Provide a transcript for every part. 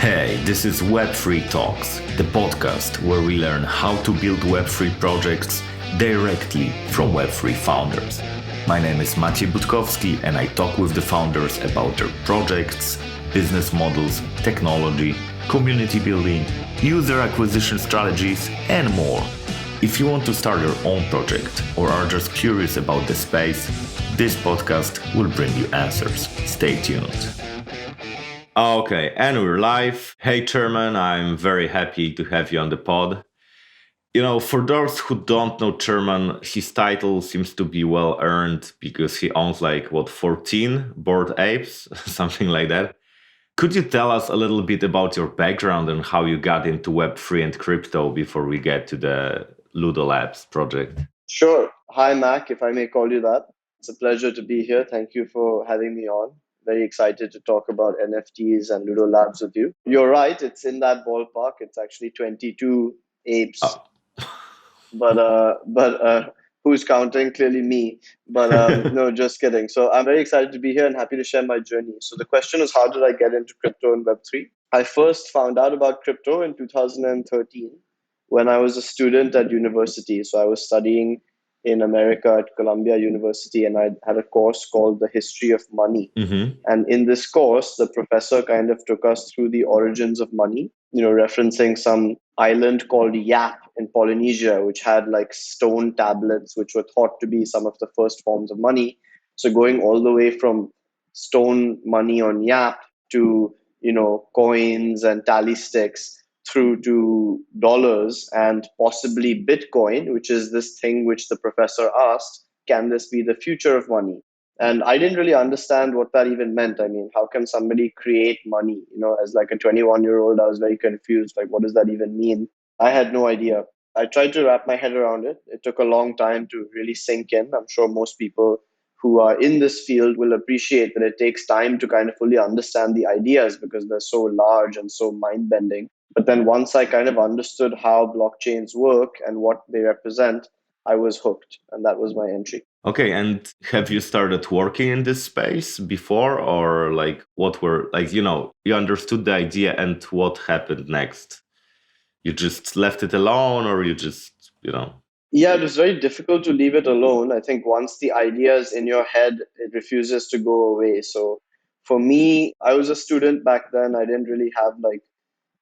Hey, this is Web3 Talks, the podcast where we learn how to build Web3 projects directly from Web3 founders. My name is Maciej Budkowski and I talk with the founders about their projects, business models, technology, community building, user acquisition strategies, and more. If you want to start your own project or are just curious about the space, this podcast will bring you answers. Stay tuned. Okay, and we're live. Hey, Chairman, I'm very happy to have you on the pod. For those who don't know Chairman, his title seems to be well earned because he owns 14 Bored Apes, something like that. Could you tell us a little bit about your background and how you got into Web3 and crypto before we get to the Ludo Labs project? Sure. Hi, Mac, if I may call you that. It's a pleasure to be here. Thank you for having me on. Very excited to talk about NFTs and Ludo Labs with you. You're right, it's in that ballpark. It's actually 22 apes. Oh. But who's counting? Clearly me. But no, just kidding. So I'm very excited to be here and happy to share my journey. So the question is, how did I get into crypto and Web3? I first found out about crypto in 2013 when I was a student at university. So I was studying in America at Columbia University, and I had a course called The History of Money. Mm-hmm. And in this course, the professor kind of took us through the origins of money, referencing some island called Yap in Polynesia, which had stone tablets, which were thought to be some of the first forms of money. So going all the way from stone money on Yap to, coins and tally sticks, through to dollars and possibly Bitcoin, which is this thing which the professor asked, can this be the future of money? And I didn't really understand what that even meant. I mean, how can somebody create money? As a 21-year-old, I was very confused. What does that even mean? I had no idea. I tried to wrap my head around it. It took a long time to really sink in. I'm sure most people who are in this field will appreciate that it takes time to kind of fully understand the ideas because they're so large and so mind-bending. But then once I kind of understood how blockchains work and what they represent, I was hooked. And that was my entry. Okay, and have you started working in this space before, or what were you understood the idea and what happened next? You just left it alone, or you just Yeah, it was very difficult to leave it alone. I think once the idea is in your head, it refuses to go away. So for me, I was a student back then. I didn't really have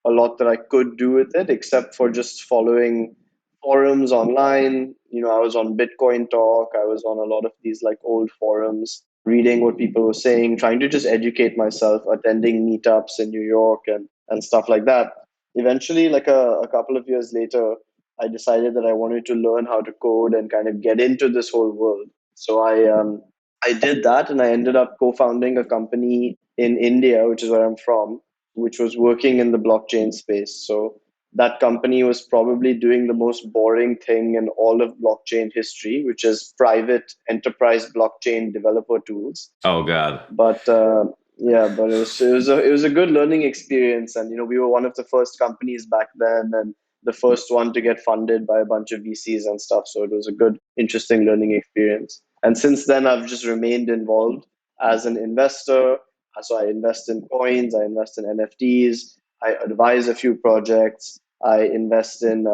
a lot that I could do with it, except for just following forums online. I was on Bitcoin Talk. I was on a lot of these old forums, reading what people were saying, trying to just educate myself, attending meetups in New York and stuff like that. Eventually, a couple of years later, I decided that I wanted to learn how to code and kind of get into this whole world. So I did that, and I ended up co-founding a company in India, which is where I'm from, which was working in the blockchain space. So that company was probably doing the most boring thing in all of blockchain history, which is private enterprise blockchain developer tools. Oh God! But but it was a good learning experience, and we were one of the first companies back then, and the first one to get funded by a bunch of VCs and stuff. So it was a good, interesting learning experience. And since then, I've just remained involved as an investor. So I invest in coins, I invest in NFTs, I advise a few projects, I invest in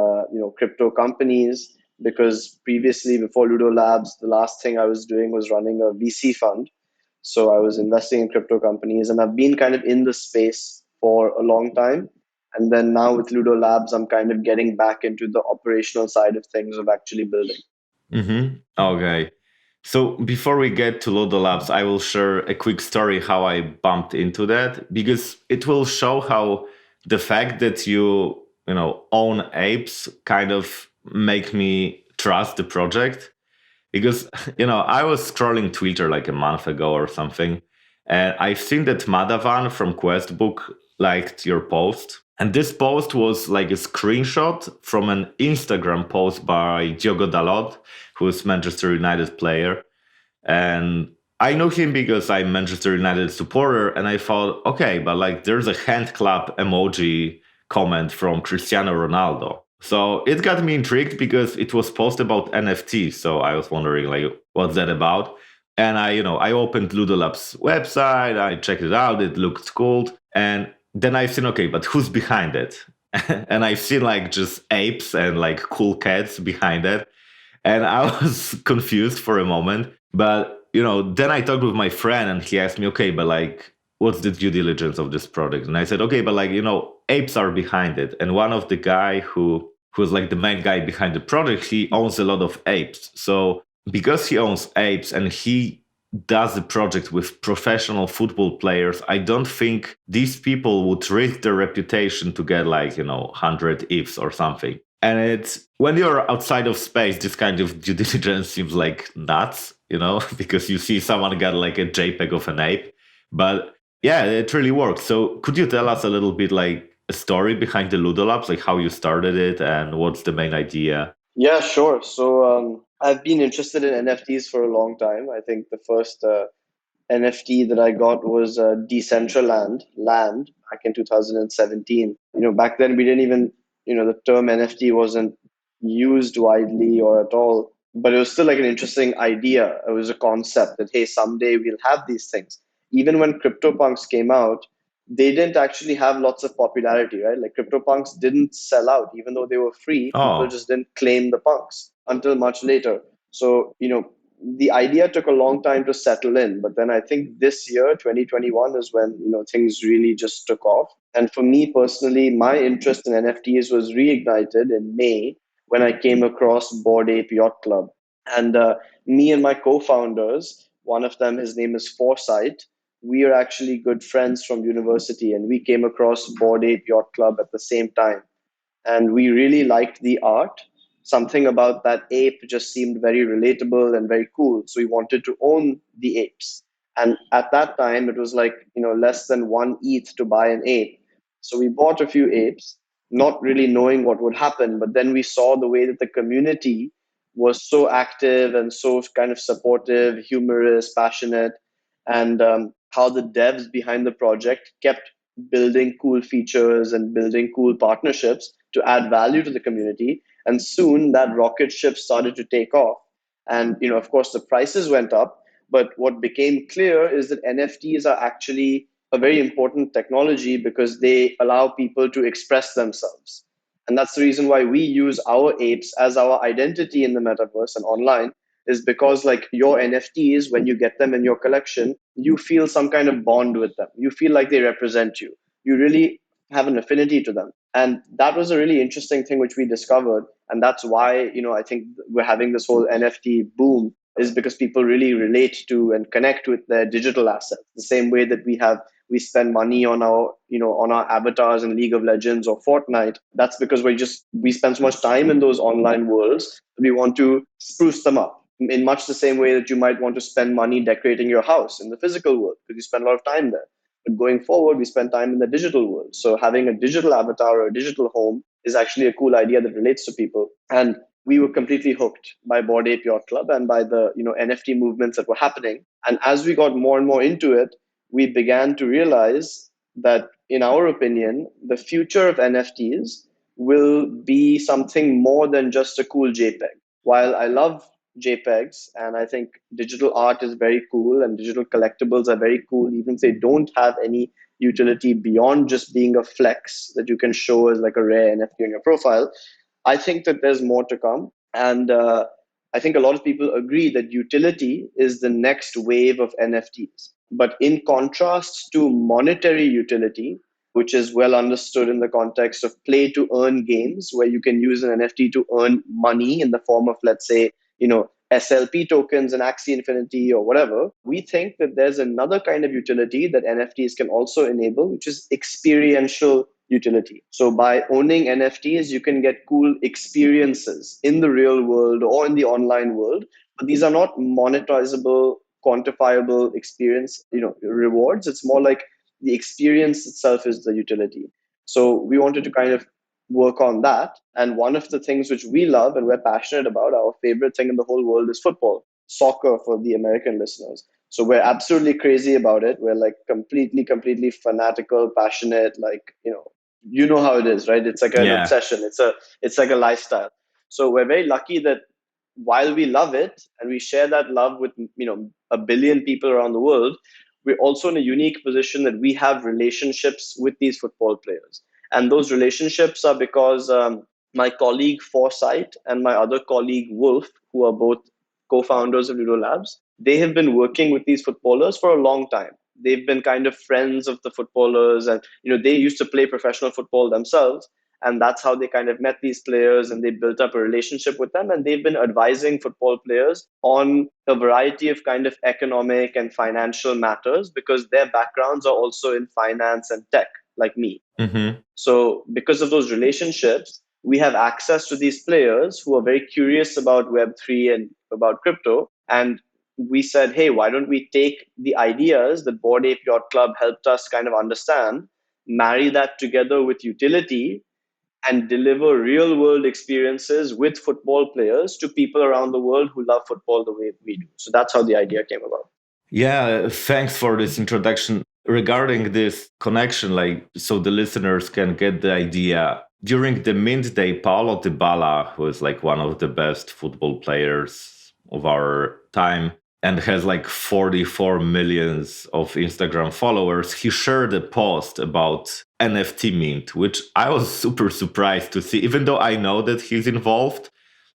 crypto companies, because previously, before Ludo Labs, the last thing I was doing was running a VC fund. So I was investing in crypto companies, and I've been kind of in the space for a long time. And then now with Ludo Labs, I'm kind of getting back into the operational side of things of actually building. Mm-hmm. Okay. So before we get to Ludo Labs, I will share a quick story how I bumped into that, because it will show how the fact that you own apes kind of make me trust the project. Because I was scrolling Twitter a month ago or something, and I've seen that Madhavan from Questbook liked your post. And this post was a screenshot from an Instagram post by Diogo Dalot, who's Manchester United player. And I know him because I'm Manchester United supporter, and I thought, okay, but there's a hand clap emoji comment from Cristiano Ronaldo. So it got me intrigued because it was post about NFTs. So I was wondering what's that about? And I opened Ludo Labs website, I checked it out, it looked cool. And then I've seen, okay, but who's behind it? And I've seen like just apes and like cool cats behind it. And I was confused for a moment. But, then I talked with my friend and he asked me, okay, but like, what's the due diligence of this product? And I said, okay, but like, apes are behind it. And one of the guy who's like the main guy behind the project, he owns a lot of apes. So because he owns apes and he does the project with professional football players, I don't think these people would risk their reputation to get like, 100 ifs or something. And it's when you're outside of space, this kind of due diligence seems like nuts, because you see someone got like a JPEG of an ape. But yeah, it really works. So could you tell us a little bit like a story behind the Ludo Labs, like how you started it and what's the main idea? Yeah, sure. So I've been interested in NFTs for a long time. I think the first NFT that I got was Decentraland Land back in 2017. Back then we didn't even, the term NFT wasn't used widely or at all, but it was still like an interesting idea. It was a concept that, hey, someday we'll have these things. Even when CryptoPunks came out, they didn't actually have lots of popularity, right? Like CryptoPunks didn't sell out, even though they were free. People Oh, just didn't claim the punks until much later. So, the idea took a long time to settle in, but then I think this year 2021 is when things really just took off. And for me personally, my interest in NFTs was reignited in May when I came across Bored Ape Yacht Club. And me and my co-founders, one of them, his name is Foresight, we are actually good friends from university, and we came across Bored Ape Yacht Club at the same time, and we really liked the art. Something about that ape just seemed very relatable and very cool. So we wanted to own the apes. And at that time, it was like, less than one ETH to buy an ape. So we bought a few apes, not really knowing what would happen. But then we saw the way that the community was so active and so kind of supportive, humorous, passionate, and how the devs behind the project kept building cool features and building cool partnerships to add value to the community. And soon that rocket ship started to take off. And of course, the prices went up. But what became clear is that NFTs are actually a very important technology because they allow people to express themselves. And that's the reason why we use our apes as our identity in the metaverse and online, is because like your NFTs, when you get them in your collection, you feel some kind of bond with them. You feel like they represent you. You really have an affinity to them. And that was a really interesting thing which we discovered. And that's why, I think we're having this whole NFT boom, is because people really relate to and connect with their digital assets the same way that we spend money on our avatars in League of Legends or Fortnite. That's because we spend so much time in those online worlds. We want to spruce them up in much the same way that you might want to spend money decorating your house in the physical world because you spend a lot of time there. But going forward, we spend time in the digital world. So having a digital avatar or a digital home is actually a cool idea that relates to people. And we were completely hooked by Bored Ape Yacht Club and by the NFT movements that were happening. And as we got more and more into it, we began to realize that, in our opinion, the future of NFTs will be something more than just a cool JPEG. While I love JPEGs, and I think digital art is very cool and digital collectibles are very cool, even if they don't have any utility beyond just being a flex that you can show as like a rare NFT on your profile. I think that there's more to come. And I think a lot of people agree that utility is the next wave of NFTs. But in contrast to monetary utility, which is well understood in the context of play to earn games, where you can use an NFT to earn money in the form of, let's say, SLP tokens and Axie Infinity or whatever, we think that there's another kind of utility that NFTs can also enable, which is experiential utility. So by owning NFTs, you can get cool experiences in the real world or in the online world, but these are not monetizable, quantifiable experience, rewards. It's more like the experience itself is the utility. So we wanted to kind of work on that. And one of the things which we love and we're passionate about, our favorite thing in the whole world is football, soccer for the American listeners. So we're absolutely crazy about it. We're like completely fanatical, passionate, like, how it is, right? It's like an yeah. obsession. It's like a lifestyle. So we're very lucky that while we love it and we share that love with, a billion people around the world, we're also in a unique position that we have relationships with these football players. And those relationships are because my colleague Foresight and my other colleague Wolf, who are both co-founders of Ludo Labs, they have been working with these footballers for a long time. They've been kind of friends of the footballers, and they used to play professional football themselves, and that's how they kind of met these players, and they built up a relationship with them, and they've been advising football players on a variety of kind of economic and financial matters because their backgrounds are also in finance and tech, like me. Mm-hmm. So because of those relationships, we have access to these players who are very curious about Web3 and about crypto. And we said, hey, why don't we take the ideas that Bored Ape Yacht Club helped us kind of understand, marry that together with utility, and deliver real world experiences with football players to people around the world who love football the way we do. So that's how the idea came about. Yeah, thanks for this introduction. Regarding this connection, so the listeners can get the idea. During the mint day, Paulo Dybala, who is like one of the best football players of our time and has like 44 millions of Instagram followers, he shared a post about NFT mint, which I was super surprised to see, even though I know that he's involved.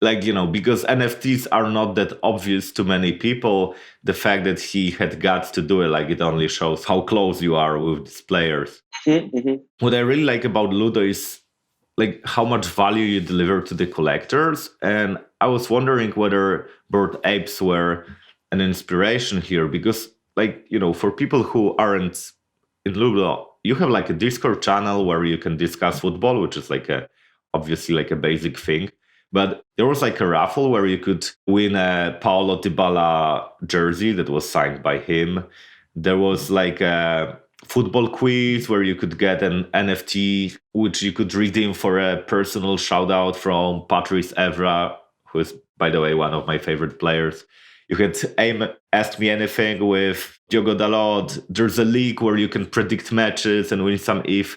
Because NFTs are not that obvious to many people, the fact that he had guts to do it, it only shows how close you are with these players. Mm-hmm. What I really like about Ludo is how much value you deliver to the collectors. And I was wondering whether Bored Apes were an inspiration here, because for people who aren't in Ludo, you have a Discord channel where you can discuss football, which is obviously a basic thing. But there was a raffle where you could win a Paulo Dybala jersey that was signed by him. There was a football quiz where you could get an NFT, which you could redeem for a personal shout out from Patrice Evra, who is, by the way, one of my favorite players. You could ask me anything with Diogo Dalot. There's a league where you can predict matches and win some ETH.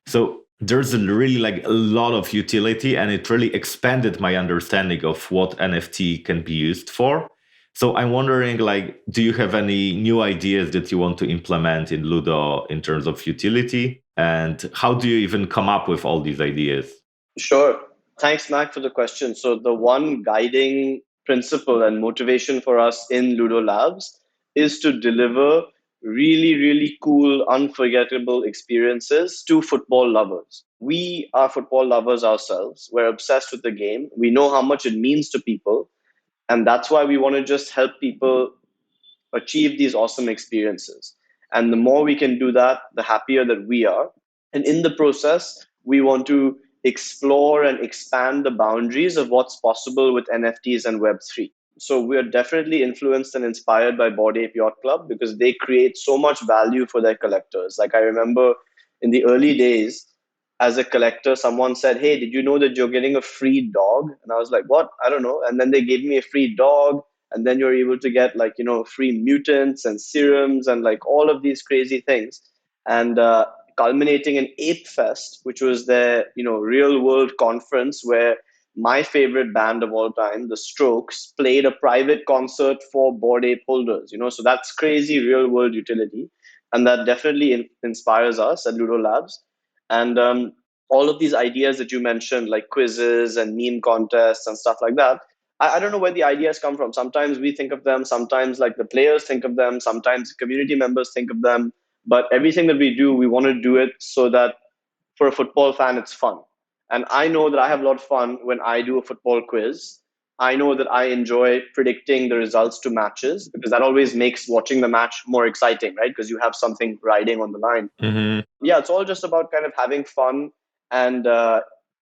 So there's really a lot of utility, and it really expanded my understanding of what NFT can be used for. So I'm wondering, do you have any new ideas that you want to implement in Ludo in terms of utility? And how do you even come up with all these ideas? Sure. Thanks, Mac, for the question. So the one guiding principle and motivation for us in Ludo Labs is to deliver really, really cool, unforgettable experiences to football lovers. We are football lovers ourselves. We're obsessed with the game. We know how much it means to people. And that's why we want to just help people achieve these awesome experiences. And the more we can do that, the happier that we are. And in the process, we want to explore and expand the boundaries of what's possible with NFTs and Web3. So we're definitely influenced and inspired by Bored Ape Yacht Club because they create so much value for their collectors. Like I remember in the early days, as a collector, someone said, hey, did you know that you're getting a free dog? And I was like, what? I don't know. And then they gave me a free dog. And then you're able to get free mutants and serums and all of these crazy things. And culminating in Ape Fest, which was their real world conference where my favorite band of all time, The Strokes, played a private concert for Bored Ape holders. So that's crazy real world utility, and that definitely inspires us at Ludo Labs. And all of these ideas that you mentioned, like quizzes and meme contests and stuff like that, I don't know where the ideas come from. Sometimes we think of them, sometimes the players think of them, sometimes community members think of them. But everything that we do, we want to do it so that for a football fan, it's fun. And I know that I have a lot of fun when I do a football quiz. I know that I enjoy predicting the results to matches because that always makes watching the match more exciting, right? Because you have something riding on the line. Mm-hmm. Yeah, it's all just about kind of having fun and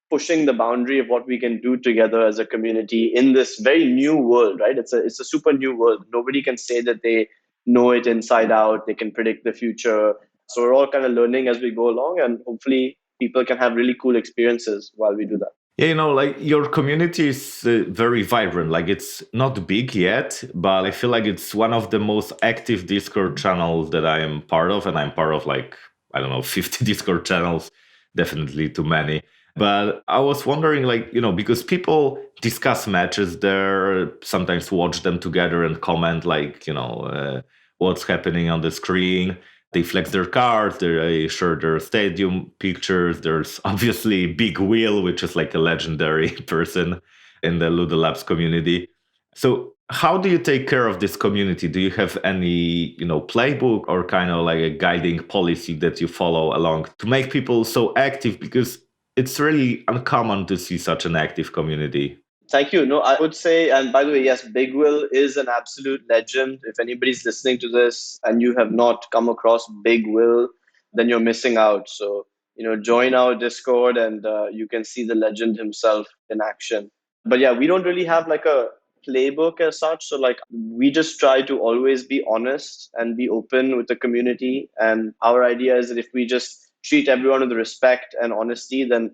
pushing the boundary of what we can do together as a community in this very new world, right? It's a super new world. Nobody can say that they know it inside out. They can predict the future. So we're all kind of learning as we go along, and hopefully people can have really cool experiences while we do that. Yeah, your community is very vibrant. It's not big yet, but I feel it's one of the most active Discord channels that I am part of. And I'm part of I don't know, 50 Discord channels, definitely too many. But I was wondering, because people discuss matches there, sometimes watch them together and comment, what's happening on the screen. They flex their cards, they share their stadium pictures. There's obviously Big Wheel, which is like a legendary person in the Ludo Labs community. So how do you take care of this community? Do you have any, playbook or kind of like a guiding policy that you follow along to make people so active? Because it's really uncommon to see such an active community. Thank you. No, I would say, and by the way, yes, Big Will is an absolute legend. If anybody's listening to this and you have not come across Big Will, then you're missing out. So, join our Discord and you can see the legend himself in action. But yeah, we don't really have like a playbook as such. So, like, we just try to always be honest and be open with the community. And our idea is that if we just treat everyone with respect and honesty, then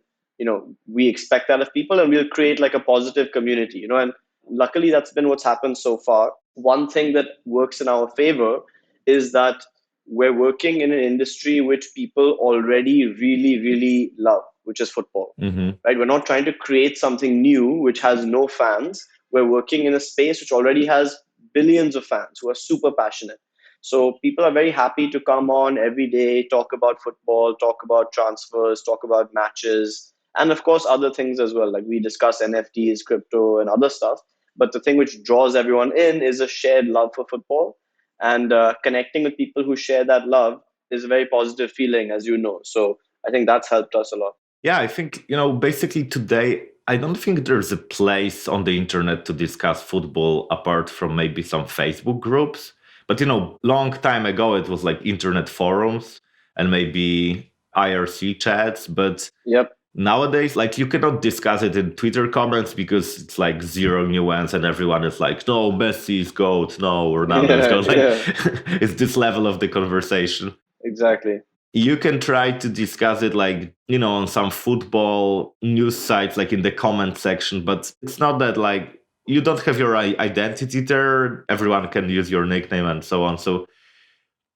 we expect that of people and we'll create like a positive community, and luckily that's been what's happened so far. One thing that works in our favor is that we're working in an industry which people already really really love, which is football. Right, we're not trying to create something new which has no fans. We're working in a space which already has billions of fans who are super passionate. So people are very happy to come on every day, talk about football, talk about transfers, talk about matches, and of course other things as well, like we discuss NFTs, crypto, and other stuff. But the thing which draws everyone in is a shared love for football, and connecting with people who share that love is a very positive feeling, as you know. So I think that's helped us a lot. Yeah, I think, basically today, I don't think there's a place on the internet to discuss football apart from maybe some Facebook groups. But, long time ago, it was like internet forums and maybe IRC chats. But Yep. nowadays, like, you cannot discuss it in Twitter comments because it's like zero nuance and everyone is like, no, Messi is GOAT, no, Ronaldo is GOAT. Like, Yeah. it's this level of the conversation. Exactly. You can try to discuss it like, on some football news sites, like in the comment section, but it's not that like you don't have your identity there. Everyone can use your nickname and so on. So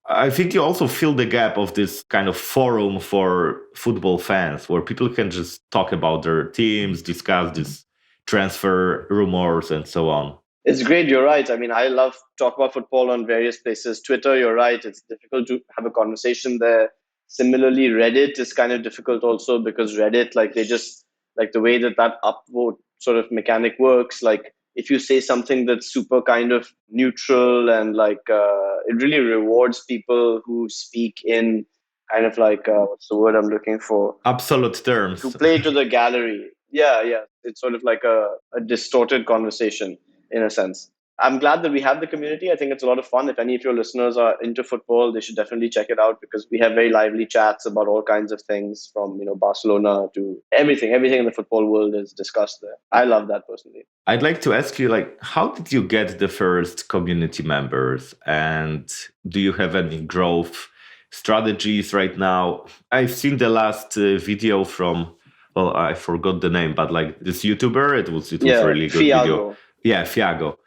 I think you also fill the gap of this kind of forum for football fans where people can just talk about their teams, discuss this transfer rumors and so on. It's great. You're right. I mean, I love talk about football on various places. Twitter, you're right. It's difficult to have a conversation there. Similarly, Reddit is kind of difficult also because Reddit, like they just like the way that upvote sort of mechanic works. Like if you say something that's super kind of neutral and like it really rewards people who speak in kind of like what's the word I'm looking for? Absolute terms. To play to the gallery. Yeah, yeah. It's sort of like a distorted conversation in a sense. I'm glad that we have the community. I think it's a lot of fun. If any of your listeners are into football, they should definitely check it out because we have very lively chats about all kinds of things from, Barcelona to everything. Everything in the football world is discussed there. I love that personally. I'd like to ask you, like, how did you get the first community members? And do you have any growth strategies right now? I've seen the last video from, well, I forgot the name, but like this YouTuber, it was really good Fiago. video. Yeah, Fiago.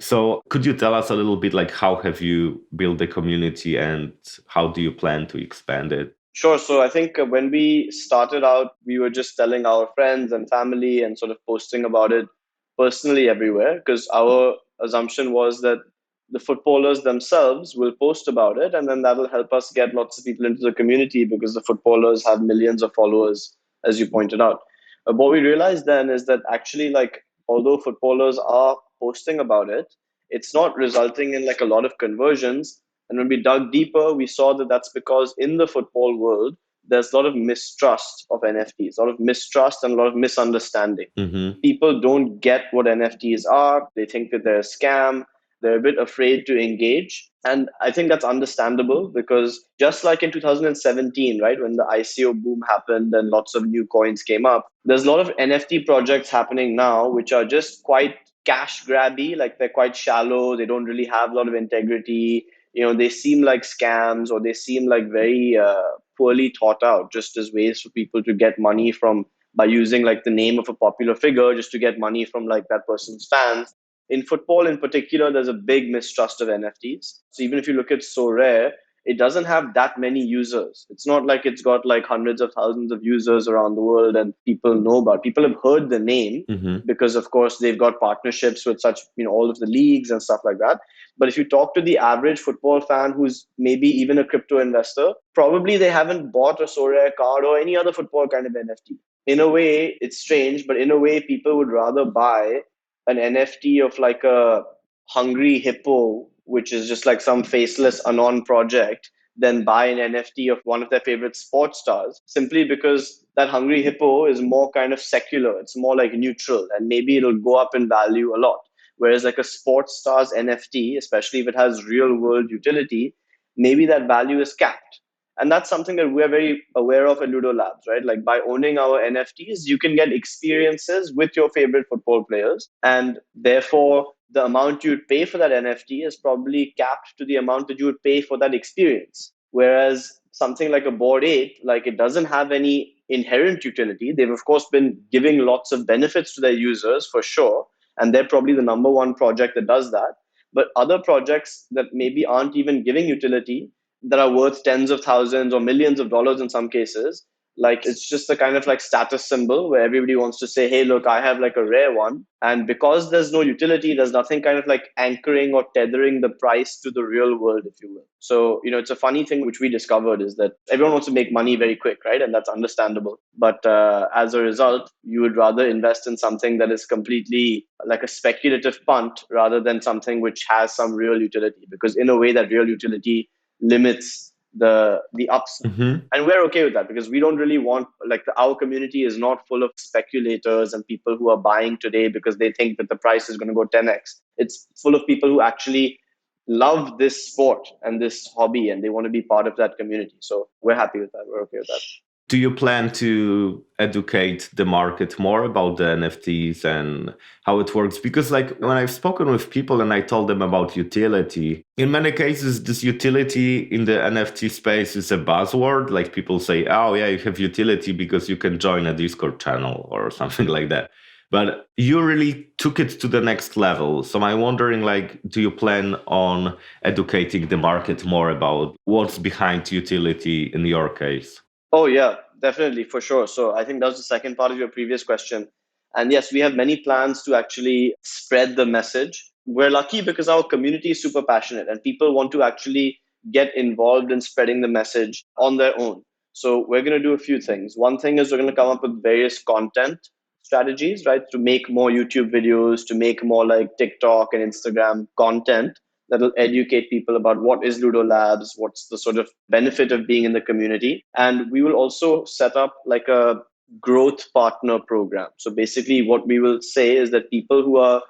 So could you tell us a little bit like how have you built the community and how do you plan to expand it? Sure. So I think when we started out, we were just telling our friends and family and sort of posting about it personally everywhere because our assumption was that the footballers themselves will post about it and then that'll help us get lots of people into the community because the footballers have millions of followers, as you pointed out. What we realized then is that actually, like, although footballers are posting about it, it's not resulting in like a lot of conversions. And when we dug deeper, we saw that that's because in the football world, there's a lot of mistrust of NFTs, a lot of mistrust and a lot of misunderstanding. People don't get what NFTs are. They think that they're a scam. They're a bit afraid to engage. And I think that's understandable because just like in 2017, right, when the ICO boom happened and lots of new coins came up, there's a lot of NFT projects happening now, which are just quite cash grabby. Like they're quite shallow. They don't really have a lot of integrity. They seem like scams or they seem like very poorly thought out, just as ways for people to get money from by using like the name of a popular figure just to get money from like that person's fans. In football in particular, there's a big mistrust of NFTs. So even if you look at So Rare, it doesn't have that many users. It's not like it's got like hundreds of thousands of users around the world and people know about it. People have heard the name Mm-hmm. because of course they've got partnerships with such, all of the leagues and stuff like that. But if you talk to the average football fan who's maybe even a crypto investor, probably they haven't bought a Sorare card or any other football kind of NFT. In a way, it's strange, but in a way, people would rather buy an NFT of like a hungry hippo, which is just like some faceless anon project, than buy an NFT of one of their favorite sports stars, simply because that hungry hippo is more kind of secular. It's more like neutral, and maybe it'll go up in value a lot. Whereas like a sports star's NFT, especially if it has real world utility, maybe that value is capped. And that's something that we're very aware of at Ludo Labs, right? Like by owning our NFTs, you can get experiences with your favorite football players. And therefore, the amount you'd pay for that NFT is probably capped to the amount that you would pay for that experience. Whereas something like a Bored Ape, like it doesn't have any inherent utility. They've, of course, been giving lots of benefits to their users for sure. And they're probably the number one project that does that. But other projects that maybe aren't even giving utility, that are worth tens of thousands or millions of dollars in some cases, like it's just a kind of like status symbol where everybody wants to say, hey, look, I have like a rare one. And because there's no utility, there's nothing kind of like anchoring or tethering the price to the real world, if you will. So, it's a funny thing which we discovered is that everyone wants to make money very quick, right? And that's understandable. But as a result, you would rather invest in something that is completely like a speculative punt rather than something which has some real utility, because in a way that real utility limits the upside. Mm-hmm. And we're okay with that because we don't really want, like, our community is not full of speculators and people who are buying today because they think that the price is going to go 10x. It's full of people who actually love this sport and this hobby and they want to be part of that community. So we're happy with that. We're okay with that. Do you plan to educate the market more about the NFTs and how it works? Because like when I've spoken with people and I told them about utility, in many cases, this utility in the NFT space is a buzzword. Like people say, oh yeah, you have utility because you can join a Discord channel or something like that. But you really took it to the next level. So I'm wondering, like, do you plan on educating the market more about what's behind utility in your case? Oh, yeah, definitely, for sure. So I think that was the second part of your previous question. And yes, we have many plans to actually spread the message. We're lucky because our community is super passionate and people want to actually get involved in spreading the message on their own. So we're going to do a few things. One thing is we're going to come up with various content strategies, right? To make more YouTube videos, to make more like TikTok and Instagram content that'll educate people about what is Ludo Labs, what's the sort of benefit of being in the community. And we will also set up like a growth partner program. So basically, what we will say is that people who are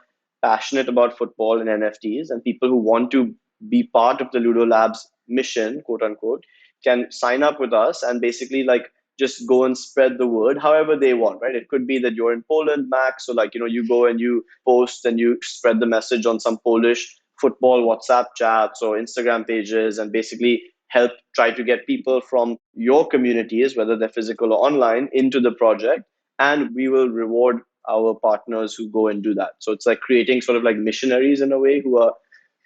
passionate about football and NFTs and people who want to be part of the Ludo Labs mission, quote unquote, can sign up with us and basically like just go and spread the word however they want, right? It could be that you're in Poland, Max, so like, you go and you post and you spread the message on some Polish football WhatsApp chats or Instagram pages and basically help try to get people from your communities, whether they're physical or online, into the project. And we will reward our partners who go and do that. So it's like creating sort of like missionaries in a way who are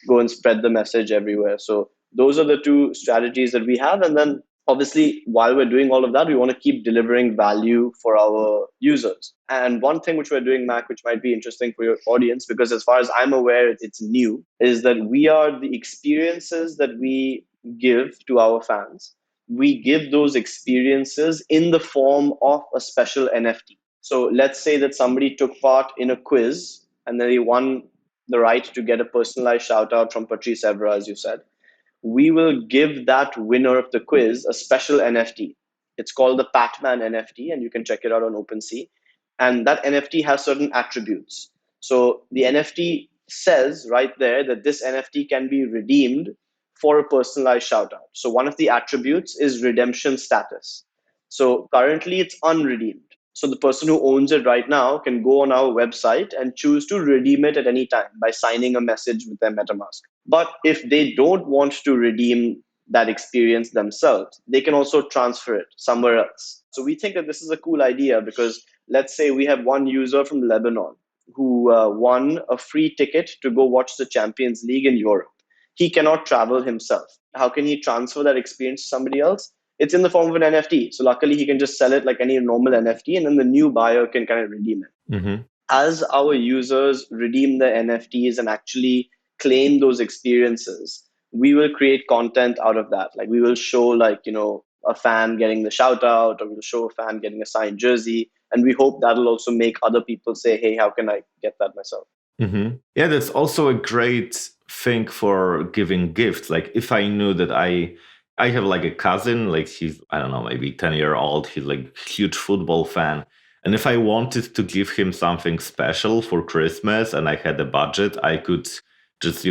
go and spread the message everywhere. So those are the two strategies that we have. And then obviously, while we're doing all of that, we want to keep delivering value for our users. And one thing which we're doing, Mac, which might be interesting for your audience, because as far as I'm aware, it's new, is that we are the experiences that we give to our fans. We give those experiences in the form of a special NFT. So let's say that somebody took part in a quiz and then they won the right to get a personalized shout out from Patrice Evra, as you said. We will give that winner of the quiz a special NFT. It's called the Patman NFT, and you can check it out on OpenSea. And that NFT has certain attributes. So the NFT says right there that this NFT can be redeemed for a personalized shout out. So one of the attributes is redemption status. So currently it's unredeemed. So the person who owns it right now can go on our website and choose to redeem it at any time by signing a message with their MetaMask. But if they don't want to redeem that experience themselves, they can also transfer it somewhere else. So we think that this is a cool idea because let's say we have one user from Lebanon who won a free ticket to go watch the Champions League in Europe. He cannot travel himself. how can he transfer that experience to somebody else? It's in the form of an NFT. So luckily he can just sell it like any normal NFT, and then the new buyer can kind of redeem it. Mm-hmm. As our users redeem the NFTs and actually claim those experiences, we will create content out of that. Like we will show like, a fan getting the shout out, or we'll show a fan getting a signed jersey. And we hope that'll also make other people say, hey, how can I get that myself? Mm-hmm. Yeah, that's also a great thing for giving gifts. Like if I knew that I have like a cousin, like he's, I don't know, maybe 10-year old, he's like huge football fan. And if I wanted to give him something special for Christmas and I had a budget, I could just,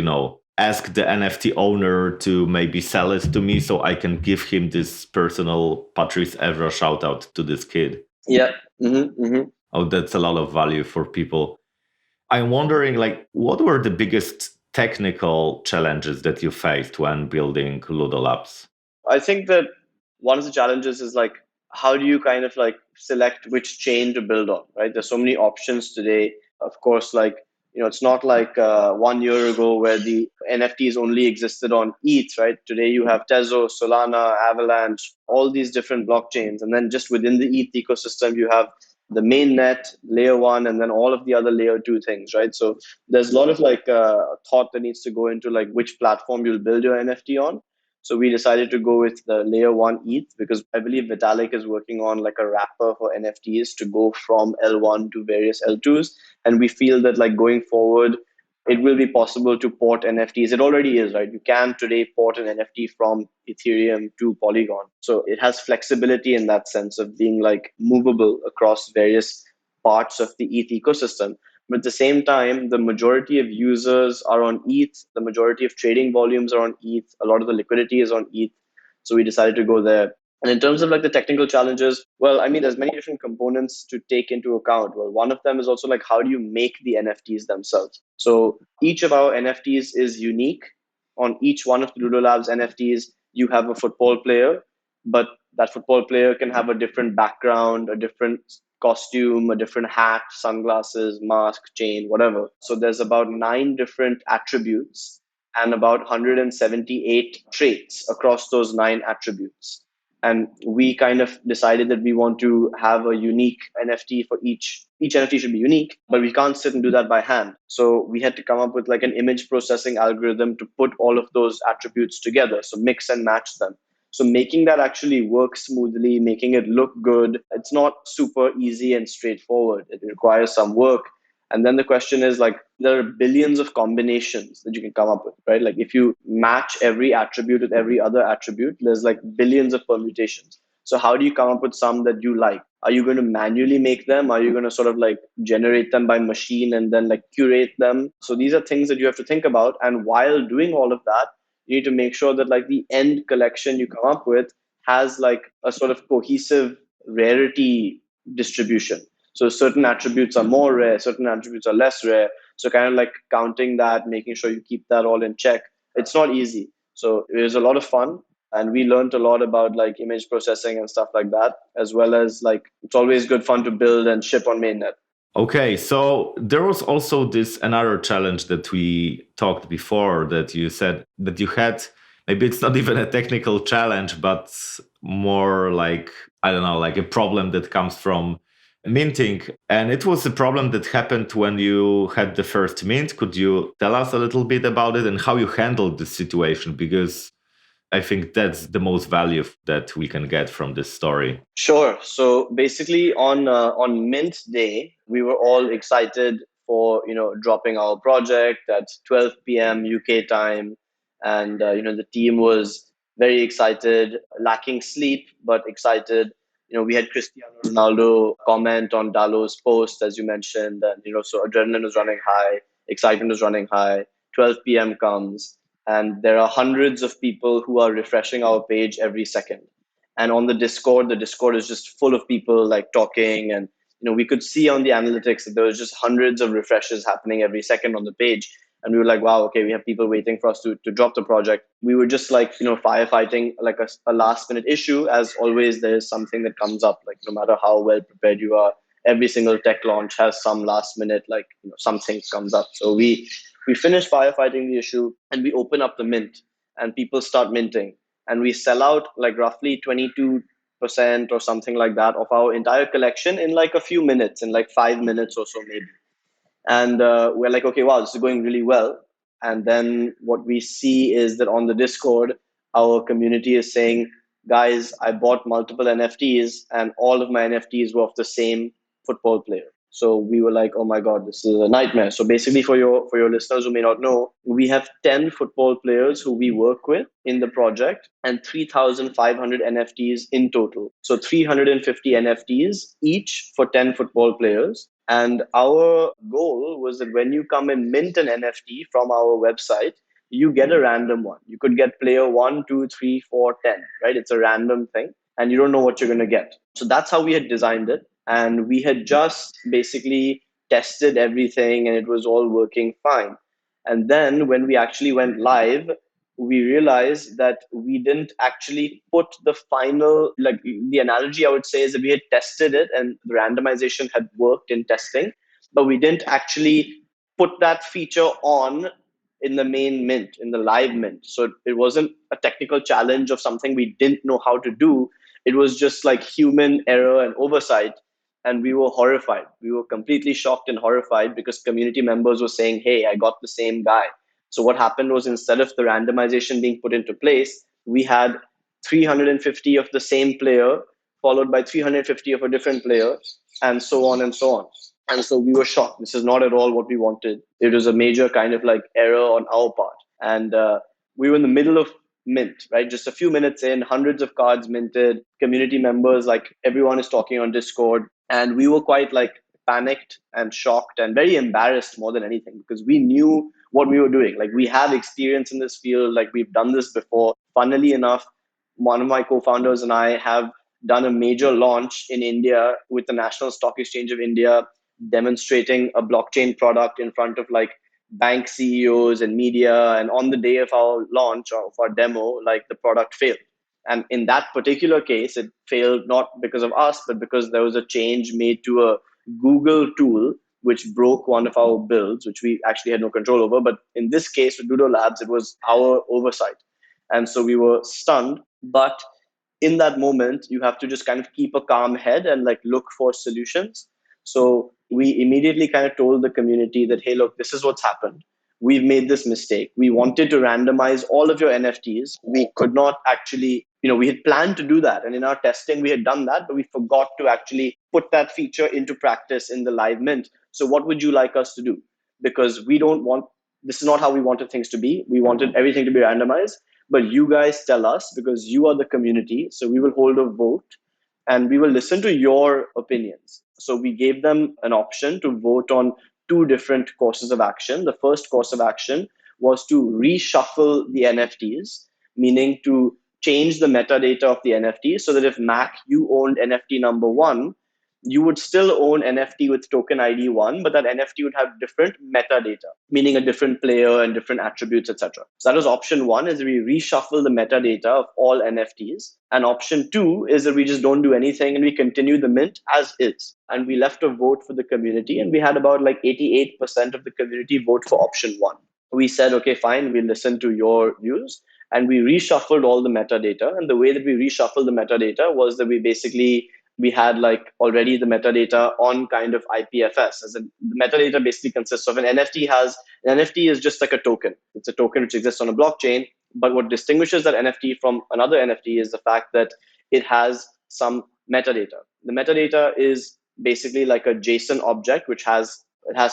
ask the NFT owner to maybe sell it to me so I can give him this personal Patrice Evra shout out to this kid. Yeah. Mm-hmm, mm-hmm. Oh, that's a lot of value for people. I'm wondering, like, what were the biggest technical challenges that you faced when building Ludo Labs? I think that one of the challenges is like, how do you kind of like select which chain to build on, right? There's so many options today. Of course, like, it's not like 1 year ago where the NFTs only existed on ETH, right? Today you have Tezos, Solana, Avalanche, all these different blockchains. And then just within the ETH ecosystem, you have the main net, layer one, and then all of the other layer two things, right? So there's a lot of like thought that needs to go into like which platform you'll build your NFT on. So we decided to go with the layer one ETH because I believe Vitalik is working on like a wrapper for NFTs to go from L1 to various L2s. And we feel that like going forward, it will be possible to port NFTs. It already is, right? You can today port an NFT from Ethereum to Polygon. So it has flexibility in that sense of being like movable across various parts of the ETH ecosystem. But at the same time, the majority of users are on ETH. The majority of trading volumes are on ETH. A lot of the liquidity is on ETH. So we decided to go there. And in terms of like the technical challenges, well, I mean, there's many different components to take into account. Well, one of them is also like, how do you make the NFTs themselves? So each of our NFTs is unique. On each one of the Ludo Labs NFTs, you have a football player, but that football player can have a different background, a different costume, a different hat, sunglasses, mask, chain, whatever. So there's about 9 different attributes and about 178 traits across those 9 attributes. And we kind of decided that we want to have a unique NFT for each NFT should be unique, but we can't sit and do that by hand. So we had to come up with like an image processing algorithm to put all of those attributes together. So mix and match them. So making that actually work smoothly, making it look good, it's not super easy and straightforward. It requires some work. And then the question is like, there are billions of combinations that you can come up with, right? Like if you match every attribute with every other attribute, there's like billions of permutations. So how do you come up with some that you like? Are you going to manually make them? Are you going to sort of like generate them by machine and then like curate them? So these are things that you have to think about. And while doing all of that, you need to make sure that like the end collection you come up with has like a sort of cohesive rarity distribution. So certain attributes are more rare, certain attributes are less rare. So kind of like counting that, making sure you keep that all in check. It's not easy. So it was a lot of fun. And we learned a lot about like image processing and stuff like that, as well as like it's always good fun to build and ship on mainnet. Okay, so there was also this another challenge that we talked before that you said that you had. Maybe it's not even a technical challenge, but more like, I don't know, like a problem that comes from minting. And it was a problem that happened when you had the first mint. Could you tell us a little bit about it and how you handled this situation? Because I think that's the most value that we can get from this story. Sure. So basically, on Mint Day, we were all excited for dropping our project at 12 p.m. UK time, and the team was very excited, lacking sleep but excited. We had Cristiano Ronaldo comment on Dalo's post, as you mentioned, and so adrenaline was running high, excitement was running high. 12 p.m. comes, and there are hundreds of people who are refreshing our page every second. And on the discord is just full of people like talking, and we could see on the analytics that there was just hundreds of refreshes happening every second on the page. And we were like, wow, okay, we have people waiting for us to drop the project. We were just like firefighting like a last minute issue. As always, there is something that comes up, like no matter how well prepared you are, every single tech launch has some last minute like something comes up. So we finished firefighting the issue and we open up the mint. and people start minting. And we sell out like roughly 22% or something like that of our entire collection in like a few minutes, in like 5 minutes or so, maybe. And we're like, okay, wow, this is going really well. And then what we see is that on the Discord, our community is saying, guys, I bought multiple NFTs and all of my NFTs were of the same football player. So we were like, oh my God, this is a nightmare. So basically, for your listeners who may not know, we have 10 football players who we work with in the project and 3,500 NFTs in total. So 350 NFTs each for 10 football players. And our goal was that when you come and mint an NFT from our website, you get a random one. You could get player 1, 2, 3, 4, 10, right? It's a random thing, and you don't know what you're going to get. So that's how we had designed it. And we had just basically tested everything and it was all working fine. And then when we actually went live, we realized that we didn't actually put the final, like the analogy I would say is that we had tested it and the randomization had worked in testing, but we didn't actually put that feature on in the main mint, in the live mint. So it wasn't a technical challenge of something we didn't know how to do. It was just like human error and oversight. And we were horrified. We were completely shocked and horrified because community members were saying, hey, I got the same guy. So what happened was instead of the randomization being put into place, we had 350 of the same player followed by 350 of a different player, and so on and so on. And so we were shocked. This is not at all what we wanted. It was a major kind of like error on our part. And we were in the middle of mint, right? Just a few minutes in, hundreds of cards minted, community members, like everyone is talking on Discord. And we were quite like panicked and shocked and very embarrassed more than anything because we knew what we were doing. Like we have experience in this field, like we've done this before. Funnily enough, one of my co-founders and I have done a major launch in India with the National Stock Exchange of India, demonstrating a blockchain product in front of like bank CEOs and media. And on the day of our launch or of our demo, like the product failed. And in that particular case, it failed not because of us, but because there was a change made to a Google tool which broke one of our builds, which we actually had no control over. But in this case, with Ludo Labs, it was our oversight. And so we were stunned. But in that moment, you have to just kind of keep a calm head and like look for solutions. So we immediately kind of told the community that, hey, look, this is what's happened. We've made this mistake. We wanted to randomize all of your NFTs. We could not actually, we had planned to do that. And in our testing, we had done that, but we forgot to actually put that feature into practice in the live mint. So what would you like us to do? Because this is not how we wanted things to be. We wanted everything to be randomized, but you guys tell us because you are the community. So we will hold a vote and we will listen to your opinions. So we gave them an option to vote on two different courses of action. The first course of action was to reshuffle the NFTs, meaning to change the metadata of the NFT so that if Mac, you owned NFT number one, you would still own NFT with token ID one, but that NFT would have different metadata, meaning a different player and different attributes, etc. So that was option one, is we reshuffle the metadata of all NFTs. And option two is that we just don't do anything and we continue the mint as is. And we left a vote for the community, and we had about like 88% of the community vote for option one. We said, okay, fine, we'll listen to your views. And we reshuffled all the metadata. And the way that we reshuffled the metadata was that we had like already the metadata on kind of IPFS. The metadata basically consists of an NFT is just like a token. It's a token which exists on a blockchain. But what distinguishes that NFT from another NFT is the fact that it has some metadata. The metadata is basically like a JSON object, it has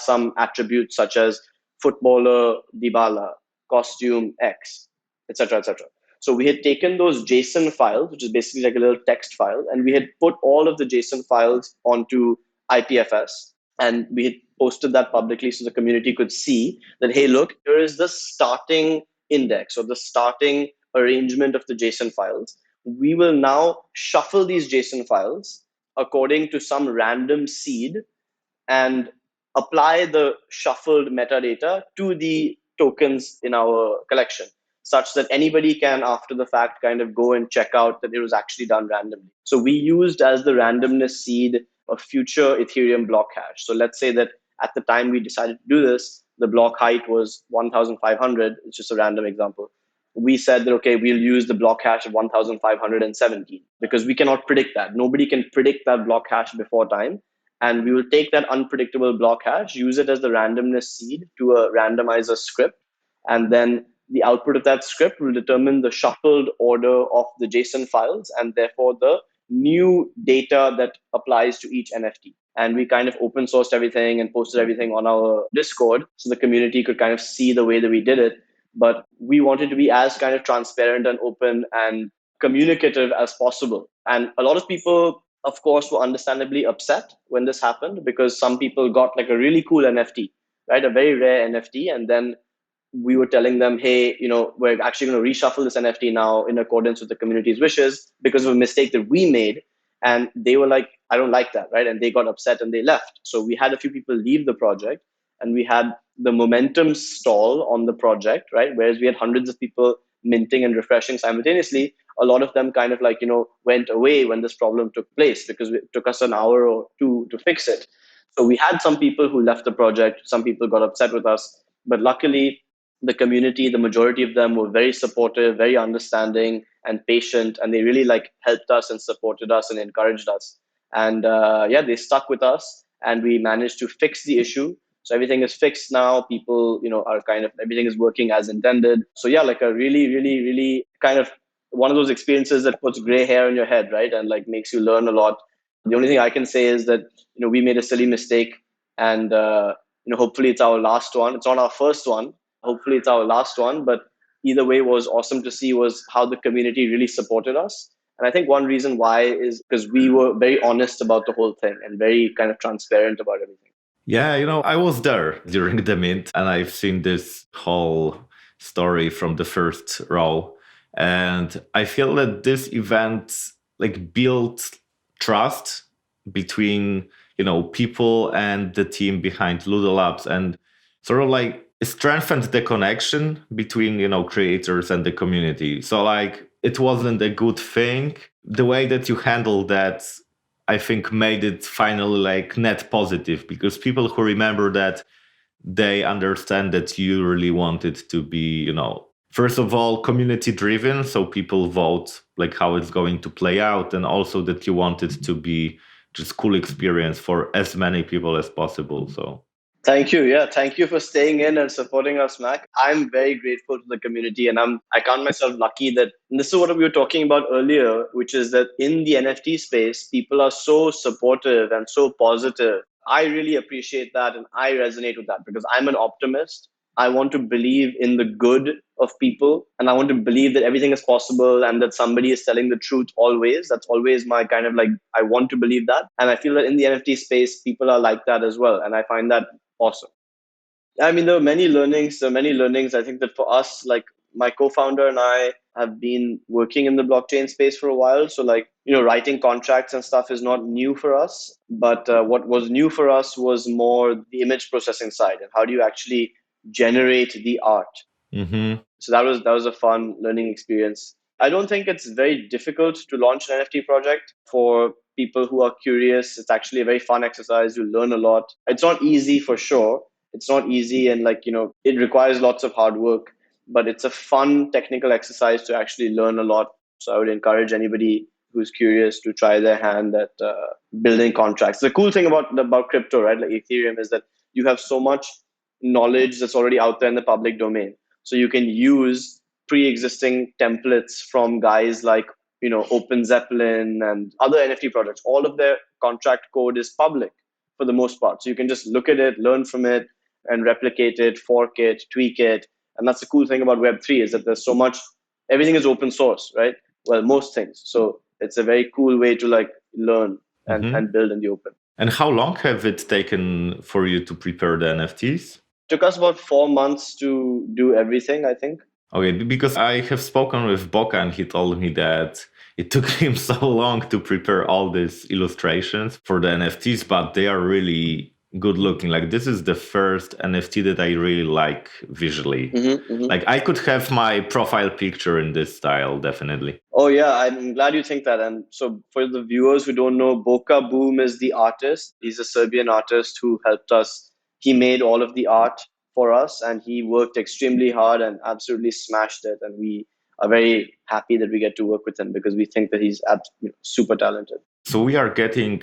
some attributes such as footballer Dybala, costume X, etc., etc. So we had taken those JSON files, which is basically like a little text file, and we had put all of the JSON files onto IPFS, and we had posted that publicly so the community could see that, hey, look, here is the starting index or the starting arrangement of the JSON files. We will now shuffle these JSON files according to some random seed and apply the shuffled metadata to the tokens in our collection, such that anybody can, after the fact, kind of go and check out that it was actually done randomly. So we used as the randomness seed a future Ethereum block hash. So let's say that at the time we decided to do this, the block height was 1,500. It's just a random example. we said that, okay, we'll use the block hash of 1517 because we cannot predict that. Nobody can predict that block hash before time. And we will take that unpredictable block hash, use it as the randomness seed to a randomizer script. And then the output of that script will determine the shuffled order of the JSON files and therefore the new data that applies to each NFT. And we kind of open sourced everything and posted everything on our Discord so the community could kind of see the way that we did it. But we wanted to be as kind of transparent and open and communicative as possible. And a lot of people, of course, were understandably upset when this happened because some people got like a really cool NFT, right? A very rare NFT. And then we were telling them, hey, we're actually going to reshuffle this NFT now in accordance with the community's wishes because of a mistake that we made. And they were like, I don't like that, right? And they got upset and they left. So we had a few people leave the project and we had the momentum stall on the project, right? Whereas we had hundreds of people minting and refreshing simultaneously, a lot of them kind of like, went away when this problem took place because it took us an hour or two to fix it. So we had some people who left the project, some people got upset with us, but luckily the community, the majority of them were very supportive, very understanding and patient, and they really like helped us and supported us and encouraged us. And yeah, they stuck with us, and we managed to fix the issue. So everything is fixed now. People, are kind of everything is working as intended. So yeah, like a really, really, really kind of one of those experiences that puts gray hair on your head, right, and like makes you learn a lot. The only thing I can say is that we made a silly mistake, and hopefully it's our last one. It's not our first one. Hopefully it's our last one. But either way, was awesome to see was how the community really supported us. And I think one reason why is because we were very honest about the whole thing and very kind of transparent about everything. Yeah, I was there during the mint and I've seen this whole story from the first row. And I feel that this event like built trust between, people and the team behind Ludo Labs and sort of like strengthened the connection between, creators and the community. So like it wasn't a good thing. The way that you handle that I think made it finally like net positive because people who remember that they understand that you really want it to be, first of all, community driven. So people vote like how it's going to play out. And also that you want it to be just cool experience for as many people as possible. So thank you. Yeah, thank you for staying in and supporting us, Mac. I'm very grateful to the community, and I count myself lucky that and this is what we were talking about earlier, which is that in the NFT space, people are so supportive and so positive. I really appreciate that, and I resonate with that because I'm an optimist. I want to believe in the good of people, and I want to believe that everything is possible and that somebody is telling the truth always. That's always my kind of like, I want to believe that. And I feel that in the NFT space, people are like that as well. And I find that awesome. I mean, there are many learnings. There are many learnings. I think that for us, like my co-founder and I have been working in the blockchain space for a while. So like, writing contracts and stuff is not new for us. But what was new for us was more the image processing side and how do you actually generate the art. mm-hmm. So that was a fun learning experience. I don't think it's very difficult to launch an NFT project for people who are curious. It's actually a very fun exercise. You learn a lot. It's not easy for sure. It's not easy and like, it requires lots of hard work, but it's a fun technical exercise to actually learn a lot. So I would encourage anybody who's curious to try their hand at building contracts. The cool thing about crypto, right, like Ethereum, is that you have so much knowledge that's already out there in the public domain. So you can use pre-existing templates from guys like Open Zeppelin and other NFT projects. All of their contract code is public for the most part. So you can just look at it, learn from it, and replicate it, fork it, tweak it. And that's the cool thing about Web3 is that there's so much, everything is open source, right? Well, most things. So it's a very cool way to like learn and build in the open. And how long have it taken for you to prepare the NFTs? Took us about 4 months to do everything, I think. Okay, because I have spoken with Boca and he told me that it took him so long to prepare all these illustrations for the NFTs, but they are really good looking. Like this is the first NFT that I really like visually. Like I could have my profile picture in this style, definitely. Oh yeah, I'm glad you think that. And so for the viewers who don't know, Boca Boom is the artist. He's a Serbian artist who helped us. He made all of the art for us, and he worked extremely hard and absolutely smashed it. And we are very happy that we get to work with him because we think that he's super talented. So we are getting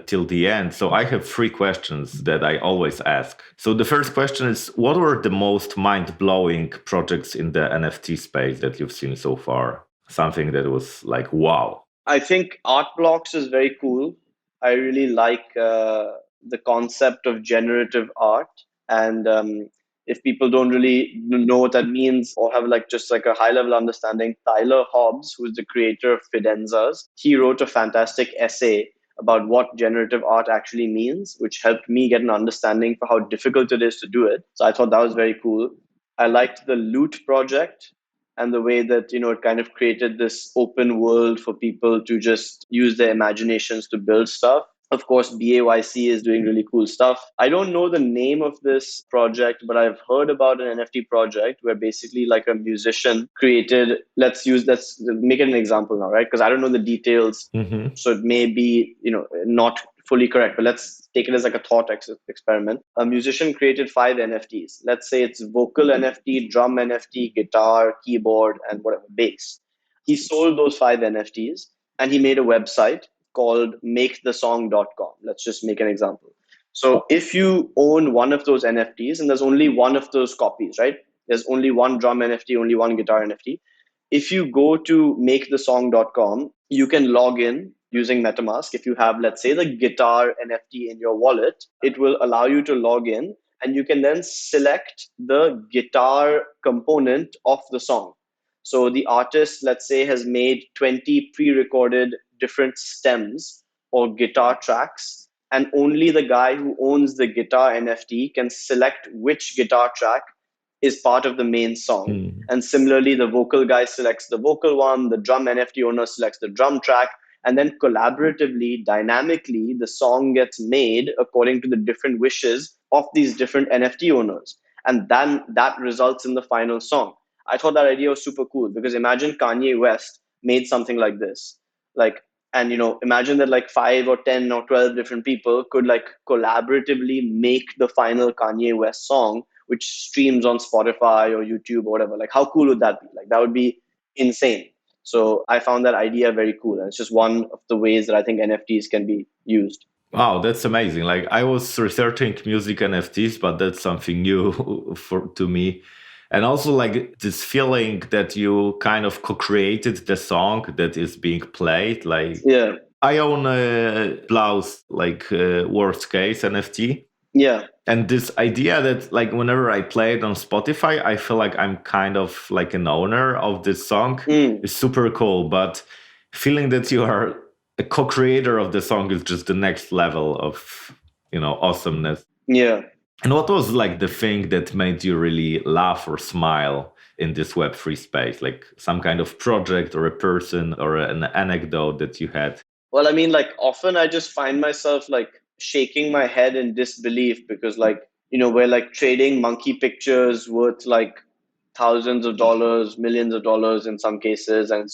till the end. So I have three questions that I always ask. So the first question is, what were the most mind-blowing projects in the NFT space that you've seen so far? Something that was like, wow. I think art blocks is very cool. I really like the concept of generative art. And if people don't really know what that means or have like just like a high level understanding, Tyler Hobbs, who's the creator of Fidenzas, he wrote a fantastic essay about what generative art actually means, which helped me get an understanding for how difficult it is to do it. So I thought that was very cool. I liked the Loot project and the way that it kind of created this open world for people to just use their imaginations to build stuff. Of course, BAYC is doing really cool stuff. I don't know the name of this project, but I've heard about an NFT project where basically like a musician created, let's make it an example now, right? Because I don't know the details. Mm-hmm. So it may be, not fully correct, but let's take it as like a thought experiment. A musician created 5 NFTs. Let's say it's vocal NFT, drum NFT, guitar, keyboard, and whatever, bass. He sold those 5 NFTs and he made a website called makethesong.com. Let's just make an example. So if you own one of those NFTs, and there's only one of those copies, right? There's only one drum NFT, only one guitar NFT. If you go to makethesong.com, you can log in using MetaMask. If you have, let's say, the guitar NFT in your wallet, it will allow you to log in and you can then select the guitar component of the song. So the artist, let's say, has made 20 pre-recorded different stems or guitar tracks, and only the guy who owns the guitar NFT can select which guitar track is part of the main song. And similarly, the vocal guy selects the vocal one, the drum NFT owner selects the drum track, and then collaboratively, dynamically, the song gets made according to the different wishes of these different NFT owners. And then that results in the final song. I thought that idea was super cool because imagine Kanye West made something like this. And imagine that like 5 or 10 or 12 different people could like collaboratively make the final Kanye West song, which streams on Spotify or YouTube or whatever. Like, how cool would that be? Like, that would be insane. So I found that idea very cool. And it's just one of the ways that I think NFTs can be used. Wow, that's amazing. Like, I was researching music NFTs, but that's something new to me. And also like this feeling that you kind of co-created the song that is being played. Like, yeah, I own a Blouse, like worst case NFT. Yeah. And this idea that like whenever I play it on Spotify, I feel like I'm kind of like an owner of this song is super cool. But feeling that you are a co-creator of the song is just the next level of, awesomeness. Yeah. And what was like the thing that made you really laugh or smile in this Web3 space? Like some kind of project or a person or an anecdote that you had? Well, I mean, like often I just find myself like shaking my head in disbelief because like, we're like trading monkey pictures worth like thousands of dollars, millions of dollars in some cases. And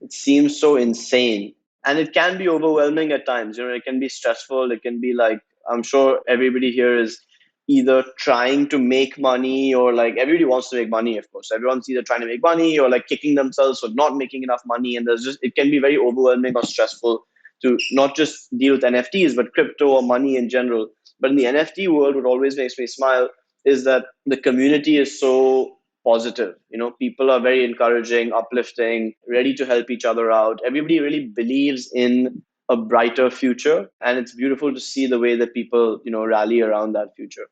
it seems so insane. And it can be overwhelming at times. It can be stressful. It can be like, I'm sure everybody here is either trying to make money or like everybody wants to make money, of course. Everyone's either trying to make money or like kicking themselves for not making enough money. And it can be very overwhelming or stressful to not just deal with NFTs, but crypto or money in general. But in the NFT world, what always makes me smile is that the community is so positive. People are very encouraging, uplifting, ready to help each other out. Everybody really believes in a brighter future. And it's beautiful to see the way that people, rally around that future.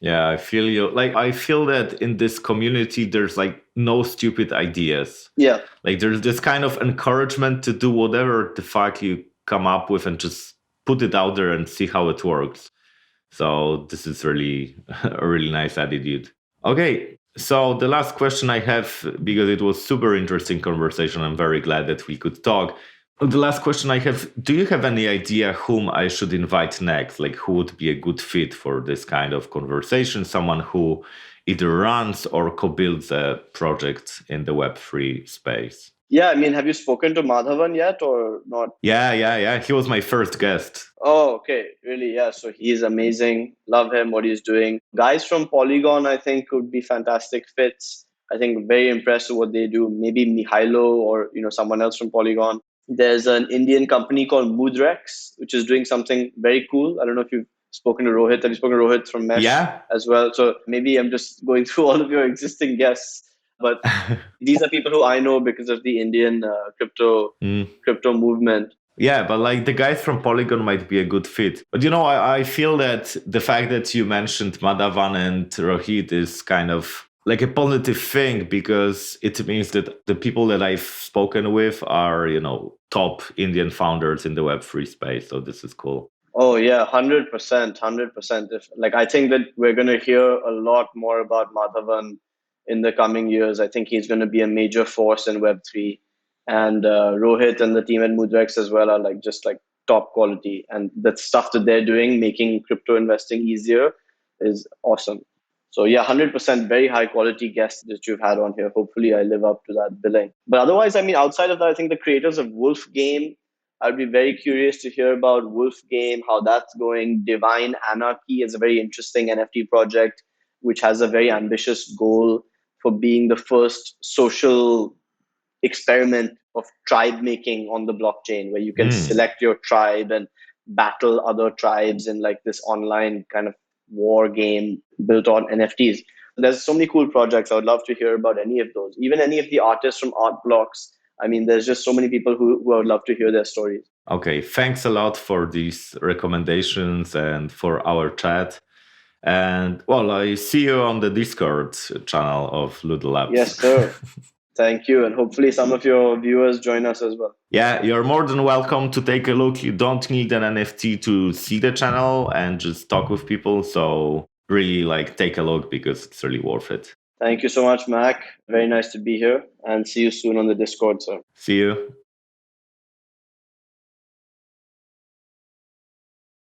Yeah, I feel you. Like, I feel that in this community, there's like no stupid ideas. Yeah. Like, there's this kind of encouragement to do whatever the fuck you come up with and just put it out there and see how it works. So this is really a really nice attitude. Okay. So the last question I have, because it was super interesting conversation, I'm very glad that we could talk. The last question I have, do you have any idea whom I should invite next? Like who would be a good fit for this kind of conversation? Someone who either runs or co-builds a project in the Web3 space? Yeah, I mean, have you spoken to Madhavan yet or not? Yeah. He was my first guest. Oh, okay. Really? Yeah. So he's amazing. Love him, what he's doing. Guys from Polygon, I think, could be fantastic fits. I think very impressed with what they do. Maybe Mihailo or someone else from Polygon. There's an Indian company called Mudrex, which is doing something very cool. I don't know if you've spoken to Rohit. Have you spoken to Rohit from Mesh Yeah. as well? So maybe I'm just going through all of your existing guests, but these are people who I know because of the Indian crypto movement. Yeah, but like the guys from Polygon might be a good fit. But I feel that the fact that you mentioned Madhavan and Rohit is kind of like a positive thing because it means that the people that I've spoken with are, top Indian founders in the Web3 space. So this is cool. Oh yeah, 100%, 100%. If like I think that we're going to hear a lot more about Madhavan in the coming years. I think he's going to be a major force in Web3, and Rohit and the team at Mudrex as well are like just like top quality, and the stuff that they're doing, making crypto investing easier, is awesome. So yeah, 100% very high quality guests that you've had on here. Hopefully, I live up to that billing. But otherwise, I mean, outside of that, I think the creators of Wolf Game, I'd be very curious to hear about Wolf Game, how that's going. Divine Anarchy is a very interesting NFT project, which has a very ambitious goal for being the first social experiment of tribe making on the blockchain, where you can select your tribe and battle other tribes in like this online kind of war game built on NFTs. There's so many cool projects. I would love to hear about any of those, even any of the artists from Art Blocks. I mean, there's just so many people who I would love to hear their stories. Okay, thanks a lot for these recommendations and for our chat. And well, I see you on the Discord channel of Ludo Labs. Yes, sir. Thank you. And hopefully some of your viewers join us as well. Yeah, you're more than welcome to take a look. You don't need an NFT to see the channel and just talk with people. So really take a look because it's really worth it. Thank you so much, Mac. Very nice to be here and see you soon on the Discord, sir. See you.